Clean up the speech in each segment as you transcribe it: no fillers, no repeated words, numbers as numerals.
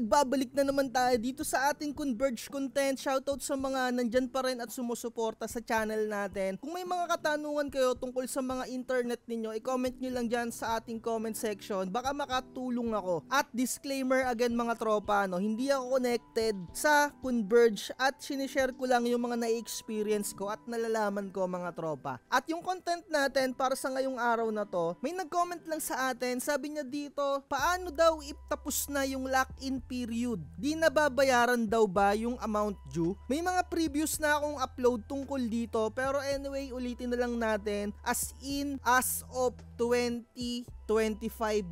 nagbabalik na naman tayo dito sa ating Converge content. Shoutout sa mga nandyan pa rin at sumusuporta sa channel natin. Kung may mga katanungan kayo tungkol sa mga internet ninyo, i-comment nyo lang dyan sa ating comment section. Baka makatulong ako. At disclaimer again mga tropa, no, hindi ako connected sa Converge at sinishare ko lang yung mga na-experience ko at nalalaman ko mga tropa. At yung content natin para sa ngayong araw na to, may nag-comment lang sa atin. Sabi niya dito, paano daw tapos na yung lock-in period? Di nababayaran daw ba yung amount due? May mga previous na akong upload tungkol dito, pero anyway, ulitin na lang natin. As of 2025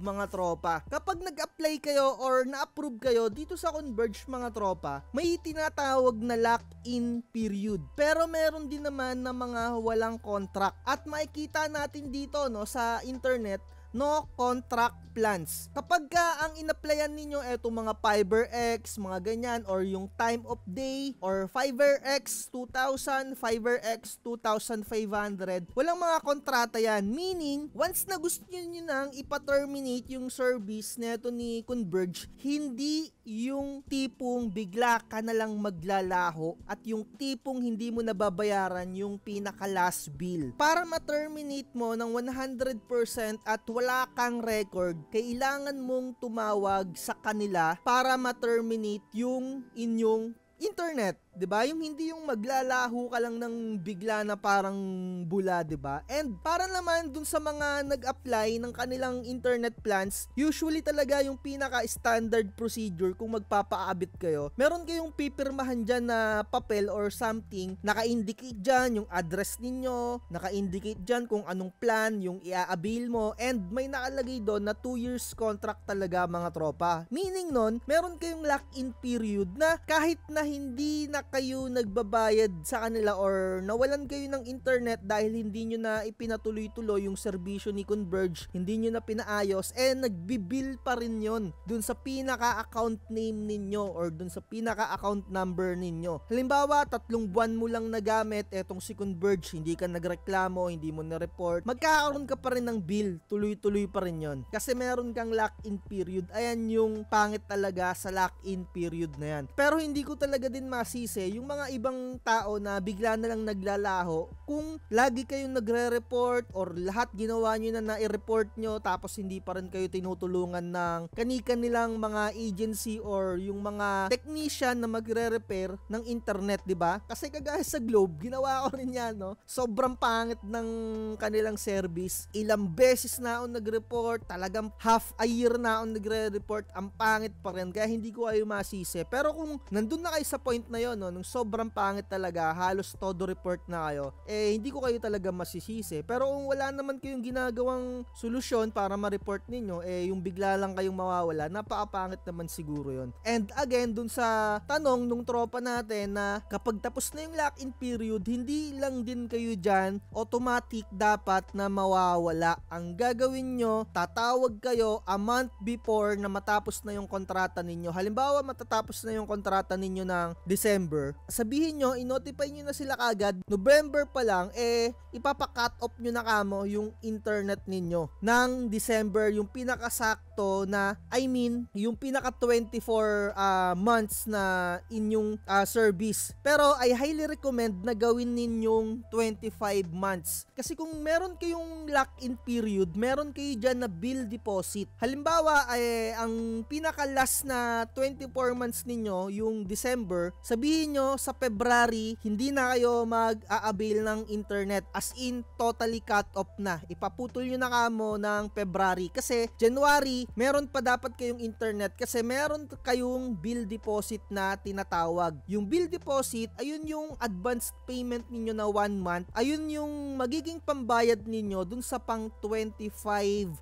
mga tropa. Kapag nag-apply kayo or na-approve kayo dito sa Converge mga tropa, may tinatawag na lock-in period. Pero meron din naman na mga walang contract. At makikita natin dito no sa internet, no contract plans. Kapag ang in-applyan ninyo etong mga FiberX, mga ganyan, or yung time of day, or FiberX 2,000, FiberX 2,500, walang mga kontrata yan. Meaning, once na gusto nyo nang ipa-terminate yung service neto ni Converge, hindi yung tipong bigla ka na lang maglalaho at yung tipong hindi mo nababayaran yung pinaka-last bill. Para ma-terminate mo ng 100% at wala kang record, kailangan mong tumawag sa kanila para ma-terminate yung inyong internet. 'Di ba? Yung hindi yung maglalaho ka lang ng bigla na parang bula, 'di ba? And para naman dun sa mga nag-apply ng kanilang internet plans, usually talaga yung pinaka-standard procedure kung magpapaabit kayo, meron kayong pipirmahan diyan na papel or something, naka-indicate diyan yung address ninyo, naka-indicate diyan kung anong plan yung i-avail mo, and may nakalagay doon na 2 years contract talaga mga tropa. Meaning nun, meron kayong lock-in period na kahit na hindi na kayo nagbabayad sa kanila or nawalan kayo ng internet dahil hindi nyo na ipinatuloy-tuloy yung serbisyo ni Converge, hindi nyo na pinaayos, nagbibill pa rin yon dun sa pinaka-account name ninyo or dun sa pinaka-account number ninyo. Halimbawa, 3 buwan mo lang nagamit etong si Converge, hindi ka nagreklamo, hindi mo na-report, magkakaroon ka pa rin ng bill, tuloy-tuloy pa rin yon kasi meron kang lock-in period. Ayan yung pangit talaga sa lock-in period na yan. Pero hindi ko talaga din masisi yung mga ibang tao na bigla na lang naglalaho. Kung lagi kayong nagre-report or lahat ginawa nyo na i-report nyo tapos hindi pa rin kayo tinutulungan ng kani-kanilang mga agency or yung mga technician na magre-repair ng internet, di ba? Kasi kagaya sa Globe, ginawa ko rin yan, no? Sobrang pangit ng kanilang service. Ilang beses na ako nag-report, talagang half a year na ako nagre-report, ang pangit pa rin, kaya hindi ko kayo masisi. Pero kung nandun na kayo sa point na yon, no, nung sobrang pangit talaga, halos todo report na kayo, hindi ko kayo talaga masisisi. Pero kung wala naman kayong ginagawang solusyon para ma-report ninyo, yung bigla lang kayong mawawala, napakapangit naman siguro yon. And again, dun sa tanong nung tropa natin na kapag tapos na yung lock-in period, hindi lang din kayo dyan automatic dapat na mawawala. Ang gagawin nyo, tatawag kayo a month before na matapos na yung kontrata ninyo. Halimbawa, matatapos na yung kontrata ninyo ng December, sabihin nyo, i-notify nyo na sila kagad, November pa lang, ipapa-cut off nyo na kamo yung internet ninyo ng December, yung pinakasakto na, yung pinaka 24 months na inyong service. Pero I highly recommend na gawin ninyong 25 months. Kasi kung meron kayong lock-in period, meron kayo dyan na bill deposit. Halimbawa, ang pinaka last na 24 months ninyo, yung December, sabihin nyo sa February, hindi na kayo mag-a-avail ng internet. As in, totally cut off na. Ipaputol nyo na kamo ng February. Kasi January, meron pa dapat kayong internet kasi meron kayong bill deposit na tinatawag. Yung bill deposit, ayun yung advance payment ninyo na 1 month. Ayun yung magiging pambayad ninyo dun sa pang 25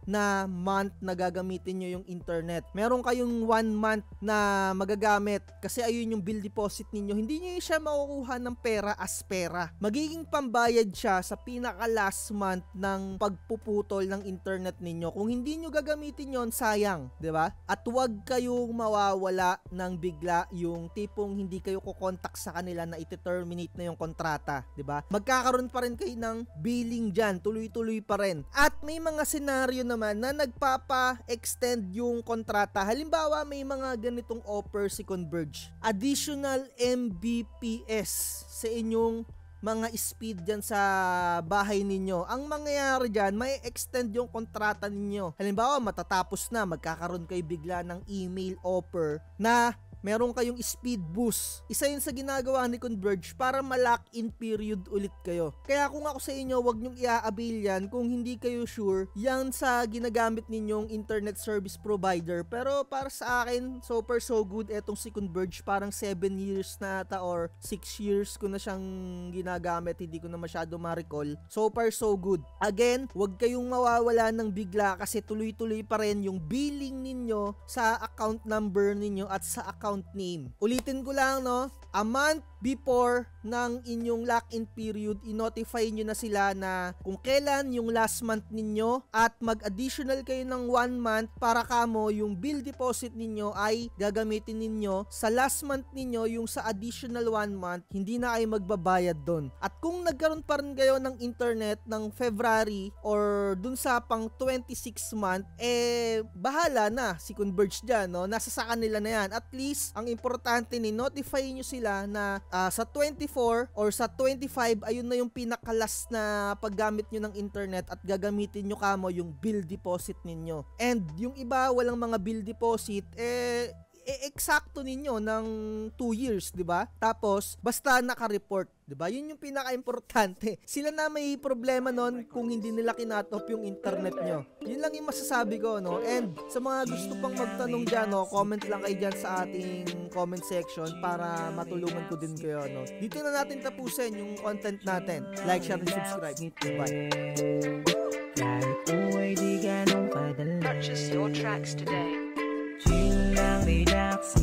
na month na gagamitin nyo yung internet. Meron kayong 1 month na magagamit kasi ayun yung bill deposit ninyo. Hindi nyo siya makukuha ng pera as pera. Magiging pambayad siya sa pinaka last month ng pagpuputol ng internet ninyo. Kung hindi nyo gagamitin yon, sayang, 'di ba? At huwag kayong mawawala ng bigla, yung tipong hindi kayo ko-contact sa kanila na i-terminate na yung kontrata, 'di ba? Magkakaroon pa rin kayo ng billing diyan, tuloy-tuloy pa rin. At may mga senaryo naman na nagpapa-extend yung kontrata. Halimbawa, may mga ganitong offer si Converge. Additional Mbps sa inyong mga speed dyan sa bahay ninyo. Ang mangyayari dyan, may extend yung kontrata ninyo. Halimbawa, matatapos na, magkakaroon kayo bigla ng email offer na meron kayong speed boost. Isa yun sa ginagawa ni Converge para ma-lock-in period ulit kayo. Kaya kung ako sa inyo, wag nyong i-avail yan kung hindi kayo sure yan sa ginagamit ninyong internet service provider. Pero para sa akin, so far so good, etong si Converge parang 7 years na ata or 6 years ko na siyang ginagamit, hindi ko na masyado ma-recall. So far so good. Again, wag kayong mawawala ng bigla kasi tuloy-tuloy pa rin yung billing ninyo sa account number ninyo at sa account name. Ulitin ko lang, no? A month before ng inyong lock-in period, i-notify nyo na sila na kung kailan yung last month ninyo at mag-additional kayo ng 1 month para kamo yung bill deposit ninyo ay gagamitin ninyo sa last month ninyo, yung sa additional 1 month, hindi na kayo magbabayad doon. At kung nagkaroon pa rin kayo ng internet ng February or dun sa pang 26 month, bahala na si Converge dyan, no? Nasa sa kanila na yan. At least, ang importante ni notify nyo sila na sa 24 or sa 25, ayun na yung pinakalas na paggamit nyo ng internet at gagamitin nyo kamo yung bill deposit ninyo. And yung iba, walang mga bill deposit, eksakto ninyo ng 2 years, 'di ba? Tapos basta naka-report, 'di ba? Yun yung pinaka-importante. Sila na may problema noon kung hindi nila kinatop yung internet nyo. Yun lang yung masasabi ko, no? And sa mga gusto pang magtanong diyan, no, comment lang kayo diyan sa ating comment section para matulungan ko din kayo, no. Dito na natin tapusin yung content natin. Like, share, and subscribe. Bye. Purchase your tracks today. Chill lang, relax,